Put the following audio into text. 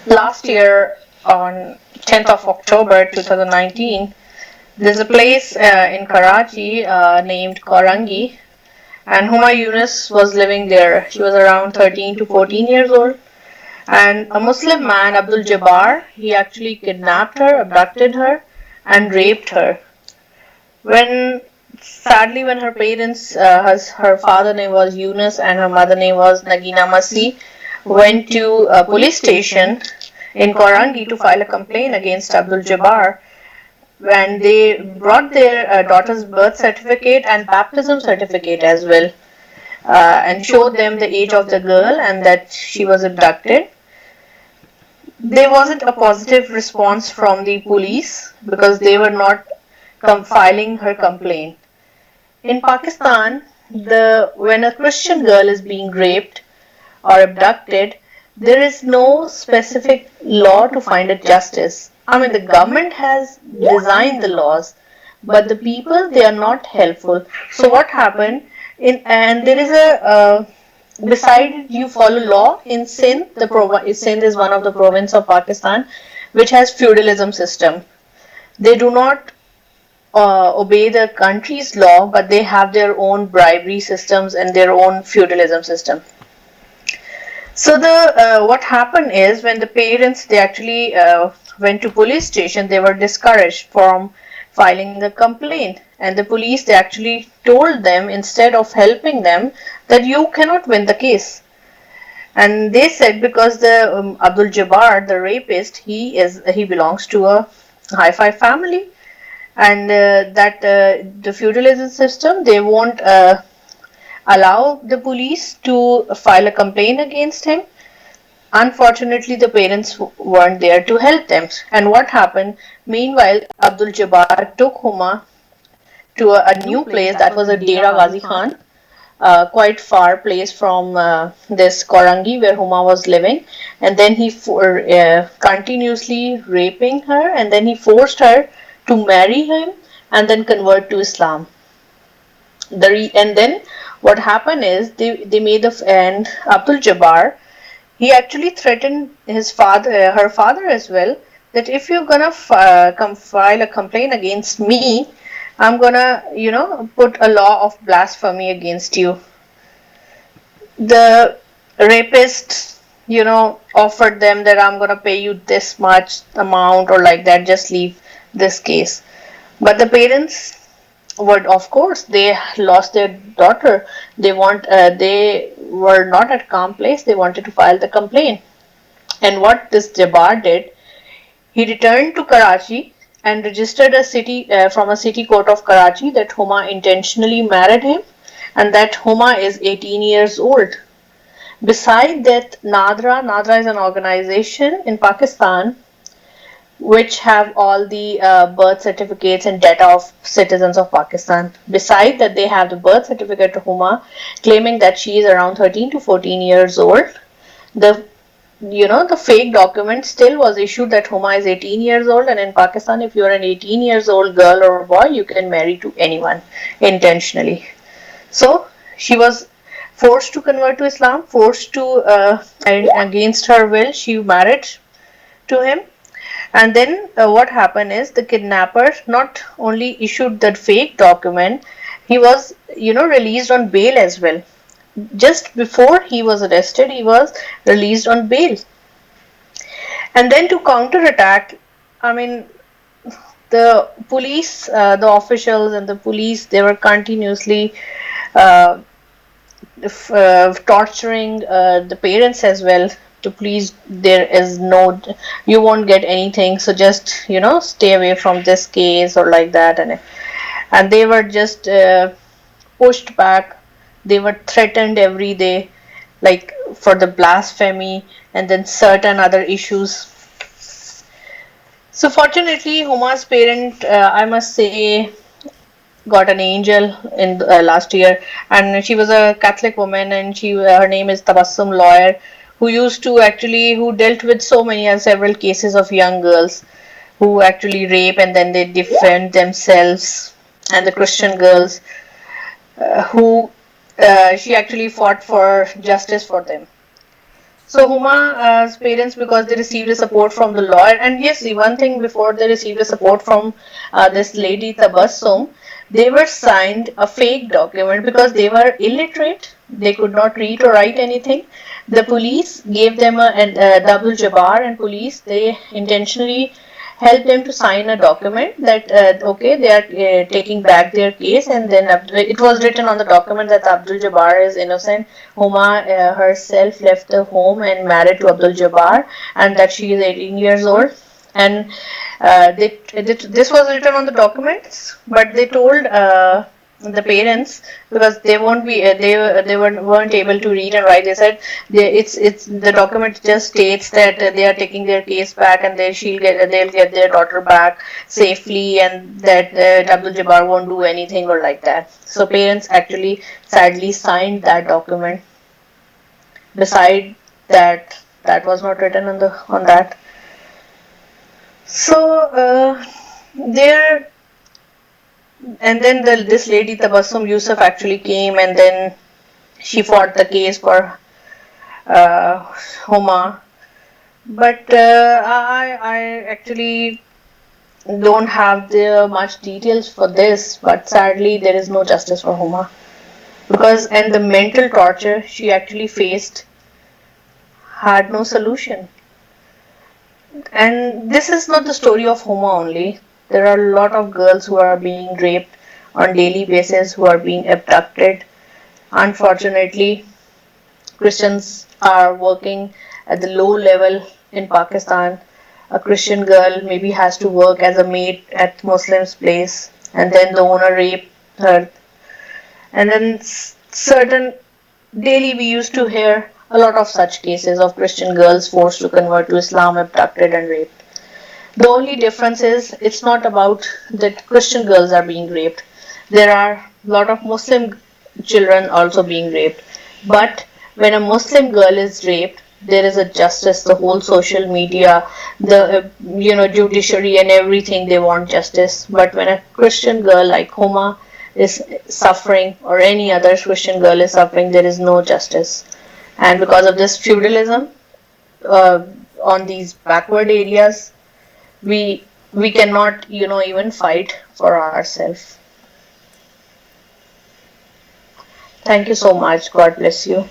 Last year, on 10th of October 2019, there's a place in Karachi named Korangi, and Humayun Yunus was living there. She was around 13 to 14 years old. And a Muslim man, Abdul Jabbar, he actually kidnapped her, abducted her, and raped her. When sadly, when her parents, her father name was Yunus and her mother name was Nagina Masi, went to a police station in Korangi to file a complaint against Abdul Jabbar, and they brought their daughter's birth certificate and baptism certificate as well, and showed them the age of the girl and that she was abducted. There wasn't a positive response from the police because they were not filing her complaint. In Pakistan, when a Christian girl is being raped or abducted, there is no specific law to find it justice. I mean, the government has designed the laws, but the people, they are not helpful. So what happened? And there is beside you follow law in Sindh. Sindh is one of the province of Pakistan, which has feudalism system. They do not obey the country's law, but they have their own bribery systems and their own feudalism system. So what happened is when the parents they actually went to police station, they were discouraged from filing a complaint, and the police they actually told them instead of helping them that you cannot win the case. And they said because the Abdul Jabbar, the rapist, he belongs to a hi-fi family, and that the feudalism system they won't allow the police to file a complaint against him. Unfortunately, the parents weren't there to help them. And what happened? Meanwhile, Abdul Jabbar took Huma to a new place that was a Dera Ghazi Khan, quite far place from this Korangi where Huma was living. And then he continuously raping her, and then he forced her to marry him and then convert to Islam. And then what happened is they made and Abdul Jabbar he actually threatened her father as well, that if you're gonna come file a complaint against me, I'm gonna put a law of blasphemy against you. The rapist offered them that I'm gonna pay you this much amount or like that, just leave this case. But the parents would, of course, they lost their daughter. They were not at calm place. They wanted to file the complaint. And what this Jabbar did, he returned to Karachi and registered from a city court of Karachi that Huma intentionally married him and that Huma is 18 years old. Beside that, Nadra is an organization in Pakistan which have all the birth certificates and data of citizens of Pakistan. Beside that, they have the birth certificate to Huma, claiming that she is around 13 to 14 years old. The fake document still was issued that Huma is 18 years old, and in Pakistan, if you are an 18 years old girl or boy, you can marry to anyone intentionally. So she was forced to convert to Islam, forced to against her will, she married to him. And then what happened is the kidnapper not only issued that fake document, he was, released on bail as well. Just before he was arrested, he was released on bail. And then to counterattack, I mean, the police, the officials and the police, they were continuously torturing the parents as well. To please, you won't get anything, so just stay away from this case or like that, and they were just pushed back. They were threatened every day, like for the blasphemy and then certain other issues. So fortunately, Huma's parent, I must say, got an angel in last year, and she was a Catholic woman, and her name is Tabassum Lawyer, who dealt with several cases of young girls who actually rape and then they defend themselves, and the Christian girls who she actually fought for justice for them. So Huma's parents, because they received a support from the law, and yes, the one thing, before they received a support from this lady Tabassum, they were signed a fake document because they were illiterate. They could not read or write anything. The police gave them a Abdul Jabbar and police, they intentionally help them to sign a document that okay, they are taking back their case, and then it was written on the document that Abdul Jabbar is innocent. Huma herself left the home and married to Abdul Jabbar, and that she is 18 years old. And this was written on the documents, but they told the parents, because they won't be weren't able to read and write. They said it's the document just states that they are taking their case back, and they'll get their daughter back safely, and that Abdul Jabbar won't do anything or like that. So parents actually sadly signed that document. Beside that, that was not written on that. So there, and then this lady Tabassum Yusuf actually came, and then she fought the case for Huma. But I actually don't have the much details for this, but sadly there is no justice for Huma, because and the mental torture she actually faced had no solution. And this is not the story of Huma only. There are a lot of girls who are being raped on daily basis, who are being abducted. Unfortunately, Christians are working at the low level in Pakistan. A Christian girl maybe has to work as a maid at Muslim's place, and then the owner raped her. And then certain daily we used to hear a lot of such cases of Christian girls forced to convert to Islam, abducted and raped. The only difference is it's not about that Christian girls are being raped. There are a lot of Muslim children also being raped. But when a Muslim girl is raped, there is a justice. The whole social media, the judiciary and everything, they want justice. But when a Christian girl like Huma is suffering, or any other Christian girl is suffering, there is no justice. And because of this feudalism on these backward areas, we cannot even fight for ourselves. Thank you so much. God bless you.